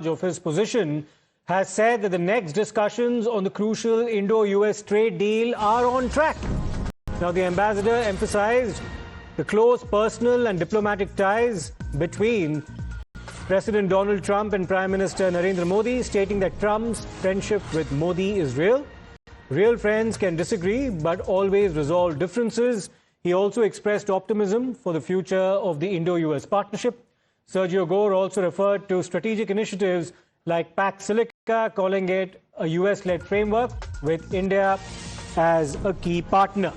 of his position, has said that the next discussions on the crucial Indo-U.S. trade deal are on track. Now, the ambassador emphasized the close personal and diplomatic ties between President Donald Trump and Prime Minister Narendra Modi, stating that Trump's friendship with Modi is real. Real friends can disagree, but always resolve differences. He also expressed optimism for the future of the Indo-U.S. partnership. Sergio Gor also referred to strategic initiatives like Pax Silica, calling it a US-led framework with India as a key partner.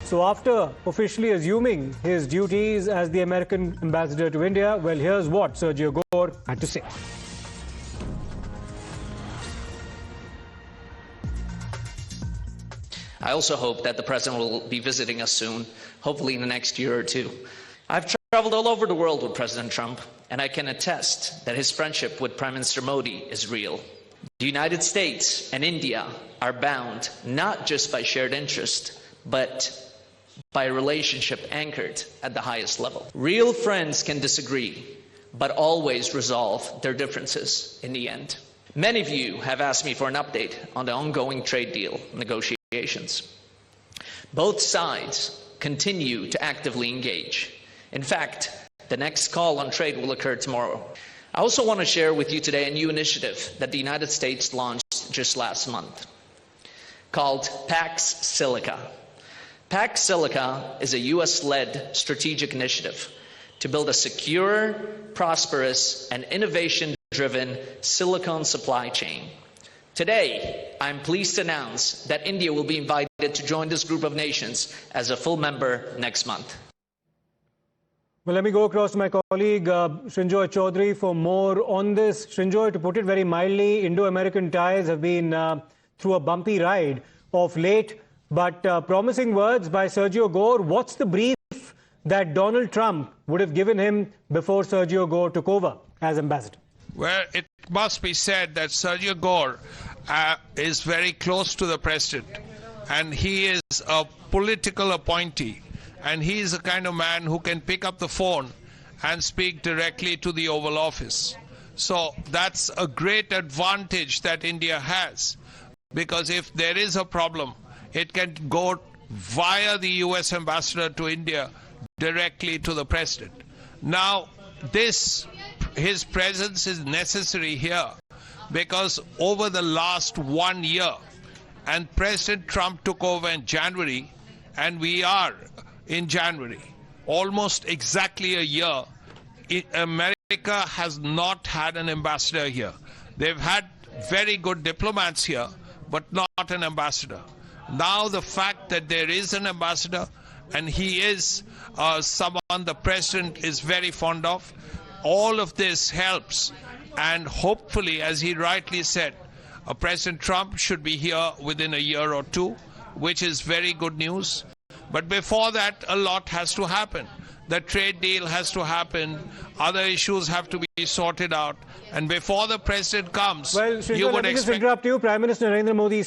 So after officially assuming his duties as the American ambassador to India, well, here's what Sergio Gor had to say. I also hope that the President will be visiting us soon, hopefully in the next year or two. I've traveled all over the world with President Trump, and I can attest that his friendship with Prime Minister Modi is real. The United States and India are bound not just by shared interest, but by a relationship anchored at the highest level. Real friends can disagree, but always resolve their differences in the end. Many of you have asked me for an update on the ongoing trade deal negotiations. Both sides continue to actively engage. In fact, the next call on trade will occur tomorrow. I also want to share with you today a new initiative that the United States launched just last month called Pax Silica. Pax Silica is a US-led strategic initiative to build a secure, prosperous, and innovation-driven silicon supply chain. Today, I'm pleased to announce that India will be invited to join this group of nations as a full member next month. Well, let me go across to my colleague Srinjoy Chaudhary for more on this. Srinjoy, to put it very mildly, Indo-American ties have been through a bumpy ride of late, but promising words by Sergio Gor. What's the brief that Donald Trump would have given him before Sergio Gor took over as ambassador? Well, it must be said that Sergio Gor is very close to the president, and he is a political appointee, and he is the kind of man who can pick up the phone and speak directly to the Oval Office. So that's a great advantage that India has, because if there is a problem, it can go via the US ambassador to India directly to the president. Now, his presence is necessary here because over the last 1 year, and President Trump took over in January, and we are in January, almost exactly a year, America has not had an ambassador here. They've had very good diplomats here, but not an ambassador. Now the fact that there is an ambassador, and he is someone the president is very fond of, all of this helps, and hopefully, as he rightly said, President Trump should be here within a year or two, which is very good news. But before that, a lot has to happen. The trade deal has to happen, other issues have to be sorted out, and before the president comes, well, Srinjoy, you would let me just expect... interrupt you. Prime Minister Narendra Modi